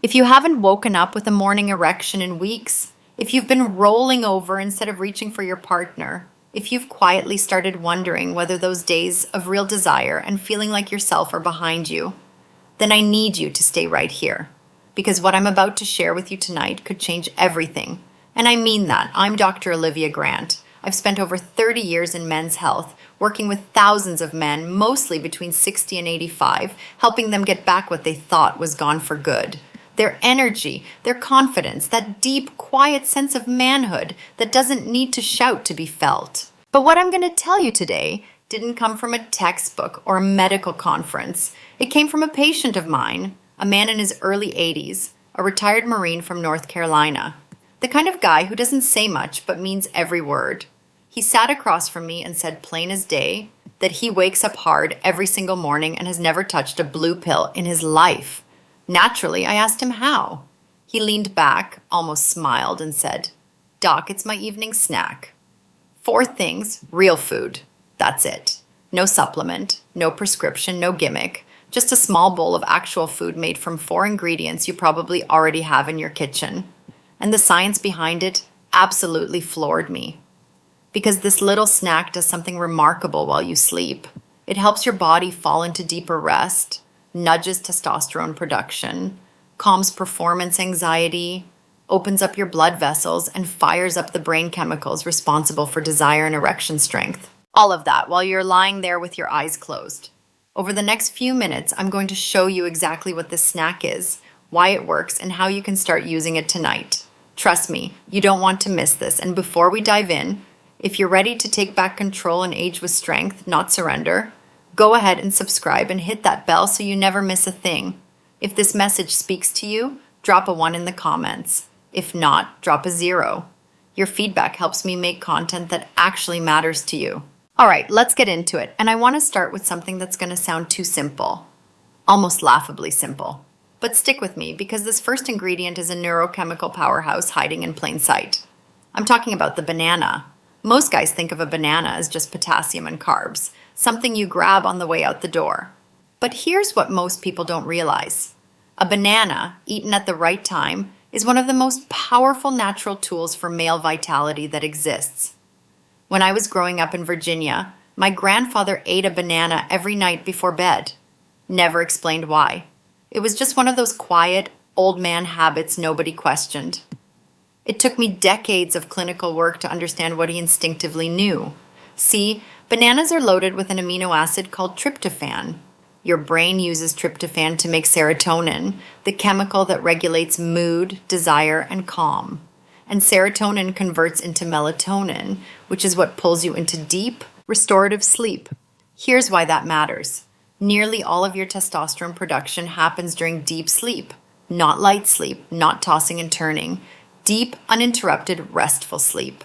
If you haven't woken up with a morning erection in weeks, if you've been rolling over instead of reaching for your partner, if you've quietly started wondering whether those days of real desire and feeling like yourself are behind you, then I need you to stay right here. Because what I'm about to share with you tonight could change everything. And I mean that. I'm Dr. Olivia Grant. I've spent over 30 years in men's health, working with thousands of men, mostly between 60 and 85, helping them get back what they thought was gone for good. Their energy, their confidence, that deep, quiet sense of manhood that doesn't need to shout to be felt. But what I'm going to tell you today didn't come from a textbook or a medical conference. It came from a patient of mine, a man in his early 80s, a retired Marine from North Carolina. The kind of guy who doesn't say much but means every word. He sat across from me and said plain as day that he wakes up hard every single morning and has never touched a blue pill in his life. Naturally, I asked him how. He leaned back, almost smiled, and said, "Doc, it's my evening snack. 4 things, real food. That's it. No supplement, no prescription, no gimmick. Just a small bowl of actual food made from 4 ingredients you probably already have in your kitchen." And the science behind it absolutely floored me. Because this little snack does something remarkable while you sleep. It helps your body fall into deeper rest, nudges testosterone production, calms performance anxiety, opens up your blood vessels, and fires up the brain chemicals responsible for desire and erection strength. All of that while you're lying there with your eyes closed. Over the next few minutes, I'm going to show you exactly what this snack is, why it works, and how you can start using it tonight. Trust me, you don't want to miss this. And before we dive in, if you're ready to take back control and age with strength, not surrender, go ahead and subscribe and hit that bell so you never miss a thing. If this message speaks to you, drop a 1 in the comments. If not, drop a 0. Your feedback helps me make content that actually matters to you. All right, let's get into it. And I want to start with something that's going to sound too simple, almost laughably simple. But stick with me because this first ingredient is a neurochemical powerhouse hiding in plain sight. I'm talking about the banana. Most guys think of a banana as just potassium and carbs, something you grab on the way out the door. But here's what most people don't realize. A banana, eaten at the right time, is one of the most powerful natural tools for male vitality that exists. When I was growing up in Virginia, my grandfather ate a banana every night before bed. Never explained why. It was just one of those quiet, old man habits nobody questioned. It took me decades of clinical work to understand what he instinctively knew. See, bananas are loaded with an amino acid called tryptophan. Your brain uses tryptophan to make serotonin, the chemical that regulates mood, desire, and calm. And serotonin converts into melatonin, which is what pulls you into deep, restorative sleep. Here's why that matters. Nearly all of your testosterone production happens during deep sleep, not light sleep, not tossing and turning. Deep, uninterrupted, restful sleep.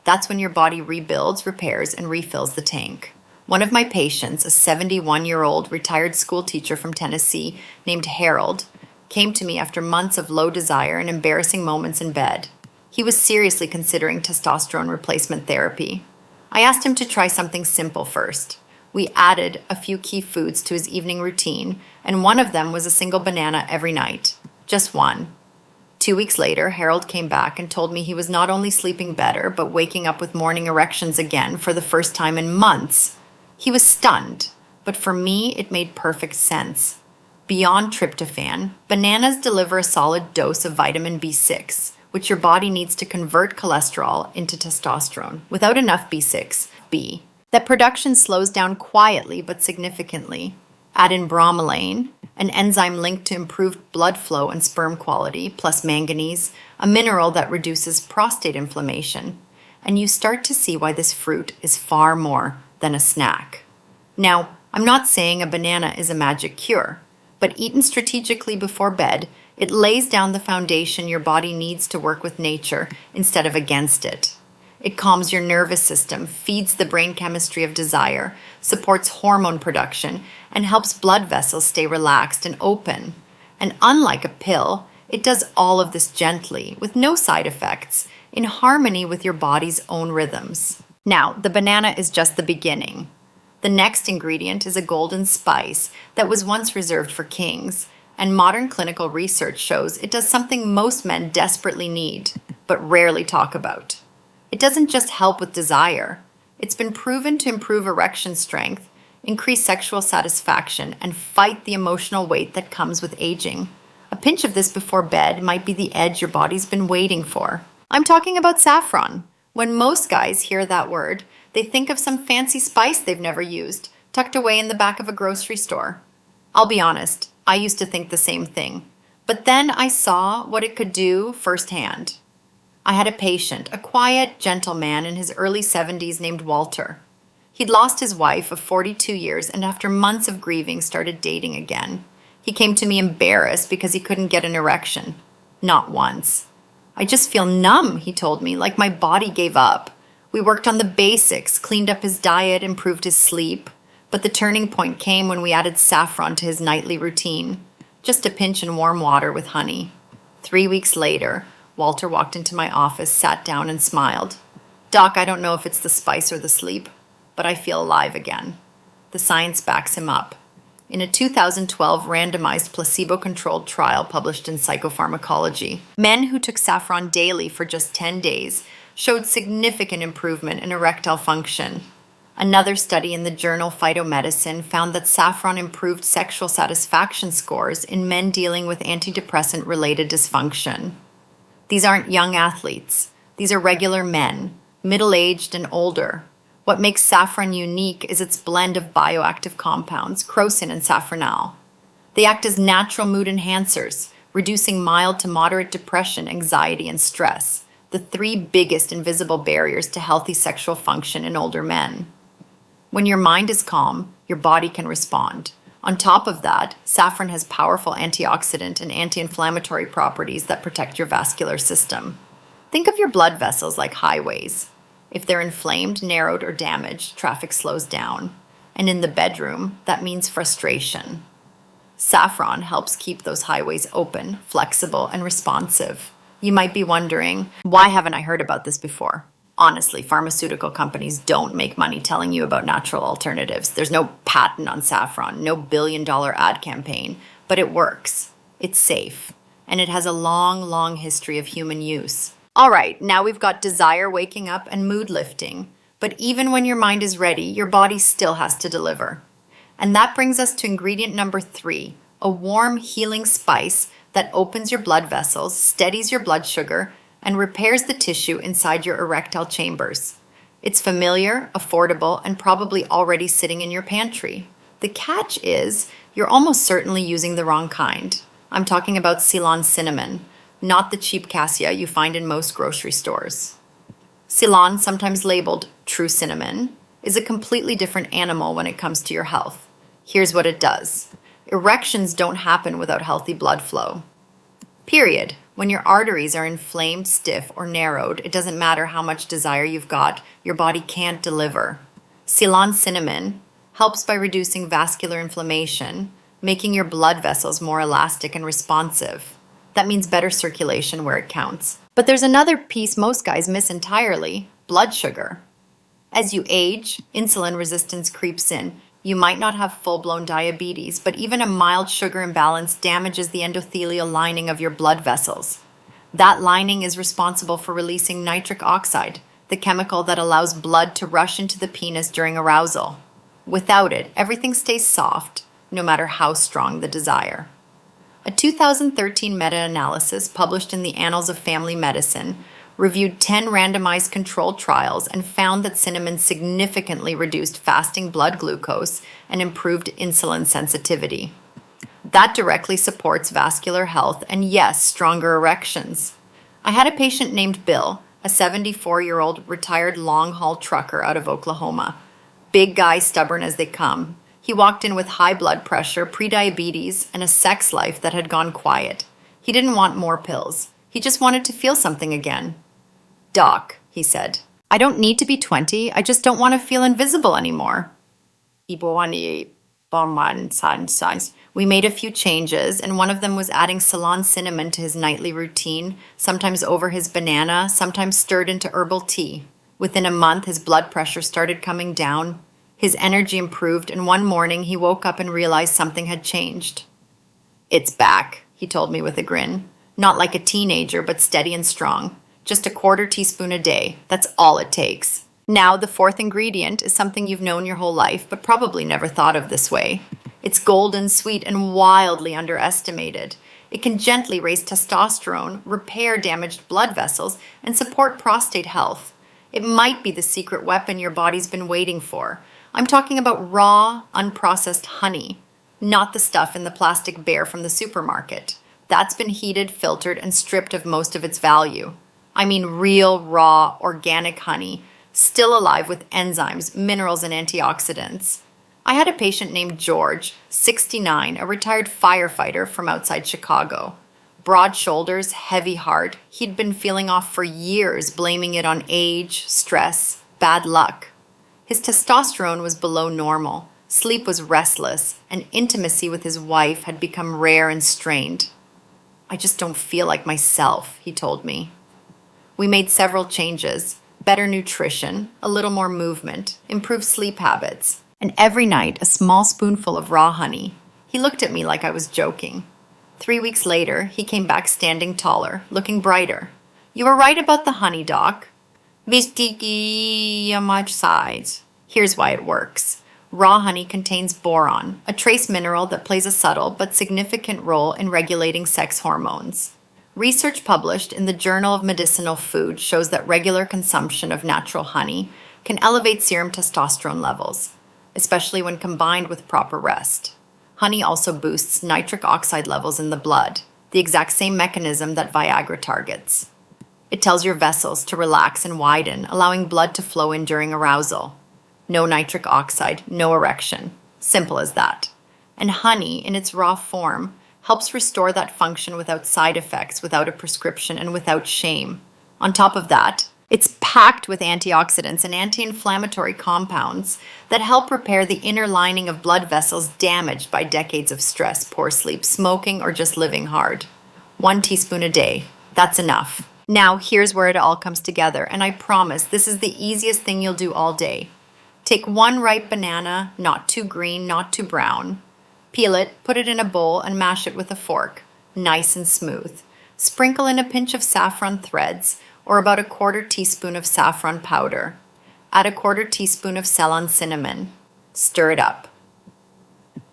That's when your body rebuilds, repairs, and refills the tank. One of my patients, a 71-year-old retired school teacher from Tennessee named Harold, came to me after months of low desire and embarrassing moments in bed. He was seriously considering testosterone replacement therapy. I asked him to try something simple first. We added a few key foods to his evening routine, and one of them was a single banana every night. Just one. 2 weeks later, Harold came back and told me he was not only sleeping better, but waking up with morning erections again for the first time in months. He was stunned, but for me, it made perfect sense. Beyond tryptophan, bananas deliver a solid dose of vitamin B6, which your body needs to convert cholesterol into testosterone. Without enough B6, that production slows down quietly but significantly. Add in bromelain, an enzyme linked to improved blood flow and sperm quality, plus manganese, a mineral that reduces prostate inflammation. And you start to see why this fruit is far more than a snack. Now, I'm not saying a banana is a magic cure, but eaten strategically before bed, it lays down the foundation your body needs to work with nature instead of against it. It calms your nervous system, feeds the brain chemistry of desire, supports hormone production, and helps blood vessels stay relaxed and open. And unlike a pill, it does all of this gently, with no side effects, in harmony with your body's own rhythms. Now, the banana is just the beginning. The next ingredient is a golden spice that was once reserved for kings, and modern clinical research shows it does something most men desperately need, but rarely talk about. It doesn't just help with desire. It's been proven to improve erection strength, increase sexual satisfaction, and fight the emotional weight that comes with aging. A pinch of this before bed might be the edge your body's been waiting for. I'm talking about saffron. When most guys hear that word, they think of some fancy spice they've never used, tucked away in the back of a grocery store. I'll be honest, I used to think the same thing. But then I saw what it could do firsthand. I had a patient, a quiet, gentle man in his early 70s named Walter. He'd lost his wife of 42 years and after months of grieving started dating again. He came to me embarrassed because he couldn't get an erection. Not once. I just feel numb, he told me, like my body gave up. We worked on the basics, cleaned up his diet, improved his sleep. But the turning point came when we added saffron to his nightly routine. Just a pinch in warm water with honey. 3 weeks later, Walter walked into my office, sat down, and smiled. "Doc, I don't know if it's the spice or the sleep, but I feel alive again." The science backs him up. In a 2012 randomized placebo-controlled trial published in Psychopharmacology, men who took saffron daily for just 10 days showed significant improvement in erectile function. Another study in the journal Phytomedicine found that saffron improved sexual satisfaction scores in men dealing with antidepressant-related dysfunction. These aren't young athletes. These are regular men, middle-aged and older. What makes saffron unique is its blend of bioactive compounds, crocin and safranal. They act as natural mood enhancers, reducing mild to moderate depression, anxiety, and stress, the three biggest invisible barriers to healthy sexual function in older men. When your mind is calm, your body can respond. On top of that, saffron has powerful antioxidant and anti-inflammatory properties that protect your vascular system. Think of your blood vessels like highways. If they're inflamed, narrowed, or damaged, traffic slows down. And in the bedroom, that means frustration. Saffron helps keep those highways open, flexible, and responsive. You might be wondering, why haven't I heard about this before? Honestly, pharmaceutical companies don't make money telling you about natural alternatives. There's no patent on saffron, no billion-dollar ad campaign, but it works. It's safe, and it has a long, long history of human use. All right, now we've got desire waking up and mood lifting, but even when your mind is ready, your body still has to deliver. And that brings us to ingredient number 3, a warm, healing spice that opens your blood vessels, steadies your blood sugar, and repairs the tissue inside your erectile chambers. It's familiar, affordable, and probably already sitting in your pantry. The catch is, you're almost certainly using the wrong kind. I'm talking about Ceylon cinnamon, not the cheap cassia you find in most grocery stores. Ceylon, sometimes labeled true cinnamon, is a completely different animal when it comes to your health. Here's what it does. Erections don't happen without healthy blood flow. Period. When your arteries are inflamed, stiff, or narrowed, it doesn't matter how much desire you've got, your body can't deliver. Ceylon cinnamon helps by reducing vascular inflammation, making your blood vessels more elastic and responsive. That means better circulation where it counts. But there's another piece most guys miss entirely: blood sugar. As you age, insulin resistance creeps in. You might not have full-blown diabetes, but even a mild sugar imbalance damages the endothelial lining of your blood vessels. That lining is responsible for releasing nitric oxide, the chemical that allows blood to rush into the penis during arousal. Without it, everything stays soft, no matter how strong the desire. A 2013 meta-analysis published in the Annals of Family Medicine reviewed 10 randomized controlled trials and found that cinnamon significantly reduced fasting blood glucose and improved insulin sensitivity. That directly supports vascular health and, yes, stronger erections. I had a patient named Bill, a 74-year-old retired long-haul trucker out of Oklahoma. Big guy, stubborn as they come. He walked in with high blood pressure, prediabetes, and a sex life that had gone quiet. He didn't want more pills. He just wanted to feel something again. "Doc," he said, "I don't need to be 20. I just don't want to feel invisible anymore." We made a few changes, and one of them was adding Ceylon cinnamon to his nightly routine, sometimes over his banana, sometimes stirred into herbal tea. Within a month, his blood pressure started coming down. His energy improved, and one morning he woke up and realized something had changed. It's back, he told me with a grin. Not like a teenager, but steady and strong. Just a quarter teaspoon a day. That's all it takes. Now, the fourth ingredient is something you've known your whole life, but probably never thought of this way. It's golden, sweet, and wildly underestimated. It can gently raise testosterone, repair damaged blood vessels, and support prostate health. It might be the secret weapon your body's been waiting for. I'm talking about raw, unprocessed honey, not the stuff in the plastic bear from the supermarket. That's been heated, filtered, and stripped of most of its value. I mean real, raw, organic honey, still alive with enzymes, minerals, and antioxidants. I had a patient named George, 69, a retired firefighter from outside Chicago. Broad shoulders, heavy heart. He'd been feeling off for years, blaming it on age, stress, bad luck. His testosterone was below normal, sleep was restless, and intimacy with his wife had become rare and strained. I just don't feel like myself, he told me. We made several changes. Better nutrition, a little more movement, improved sleep habits, and every night a small spoonful of raw honey. He looked at me like I was joking. 3 weeks later, he came back standing taller, looking brighter. You were right about the honey, Doc. Vistiki much size. Here's why it works. Raw honey contains boron, a trace mineral that plays a subtle but significant role in regulating sex hormones. Research published in the Journal of Medicinal Food shows that regular consumption of natural honey can elevate serum testosterone levels, especially when combined with proper rest. Honey also boosts nitric oxide levels in the blood, the exact same mechanism that Viagra targets. It tells your vessels to relax and widen, allowing blood to flow in during arousal. No nitric oxide, no erection. Simple as that. And honey, in its raw form, helps restore that function without side effects, without a prescription, and without shame. On top of that, it's packed with antioxidants and anti-inflammatory compounds that help repair the inner lining of blood vessels damaged by decades of stress, poor sleep, smoking, or just living hard. 1 teaspoon a day. That's enough. Now, here's where it all comes together, and I promise this is the easiest thing you'll do all day. Take 1 ripe banana, not too green, not too brown. Peel it, put it in a bowl, and mash it with a fork, nice and smooth. Sprinkle in a pinch of saffron threads, or about a quarter teaspoon of saffron powder. Add a quarter teaspoon of Ceylon cinnamon. Stir it up.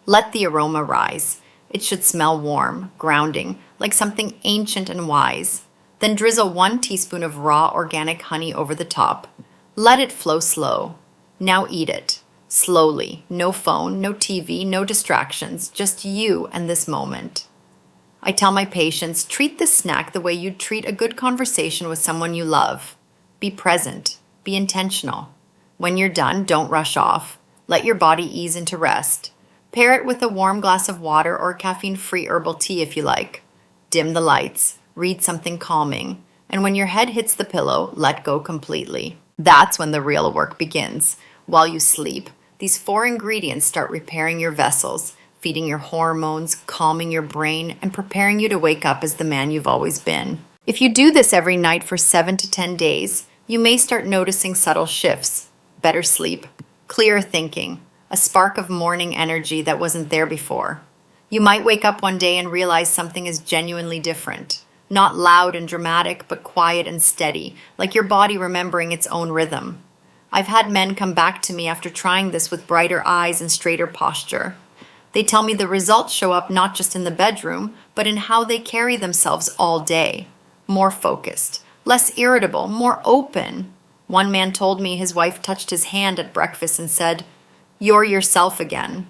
Let the aroma rise. It should smell warm, grounding, like something ancient and wise. Then drizzle 1 teaspoon of raw organic honey over the top. Let it flow slow. Now eat it. Slowly. No phone, no TV, no distractions. Just you and this moment. I tell my patients, treat this snack the way you'd treat a good conversation with someone you love. Be present. Be intentional. When you're done, don't rush off. Let your body ease into rest. Pair it with a warm glass of water or caffeine-free herbal tea if you like. Dim the lights. Read something calming. And when your head hits the pillow, let go completely. That's when the real work begins. While you sleep, these 4 ingredients start repairing your vessels, feeding your hormones, calming your brain, and preparing you to wake up as the man you've always been. If you do this every night for 7 to 10 days, you may start noticing subtle shifts. Better sleep, clearer thinking, a spark of morning energy that wasn't there before. You might wake up one day and realize something is genuinely different. Not loud and dramatic, but quiet and steady, like your body remembering its own rhythm. I've had men come back to me after trying this with brighter eyes and straighter posture. They tell me the results show up not just in the bedroom, but in how they carry themselves all day. More focused, less irritable, more open. One man told me his wife touched his hand at breakfast and said, "You're yourself again."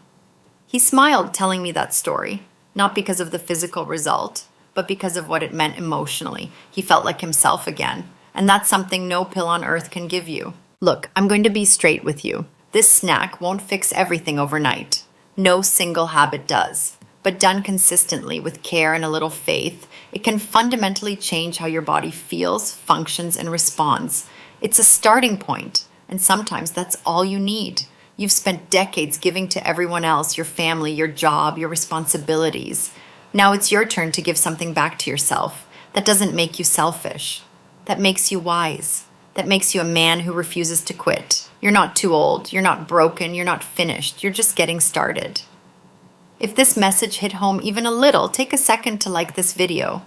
He smiled telling me that story, not because of the physical result, but because of what it meant emotionally. He felt like himself again, and that's something no pill on earth can give you. Look, I'm going to be straight with you. This snack won't fix everything overnight. No single habit does. But done consistently with care and a little faith, it can fundamentally change how your body feels, functions, and responds. It's a starting point, and sometimes that's all you need. You've spent decades giving to everyone else, your family, your job, your responsibilities. Now it's your turn to give something back to yourself that doesn't make you selfish, that makes you wise, that makes you a man who refuses to quit. You're not too old, you're not broken, you're not finished, you're just getting started. If this message hit home even a little, take a second to like this video.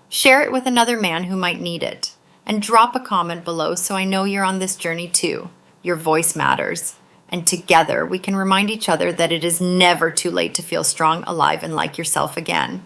Share it with another man who might need it. And drop a comment below so I know you're on this journey too. Your voice matters. And together we can remind each other that it is never too late to feel strong, alive, and like yourself again.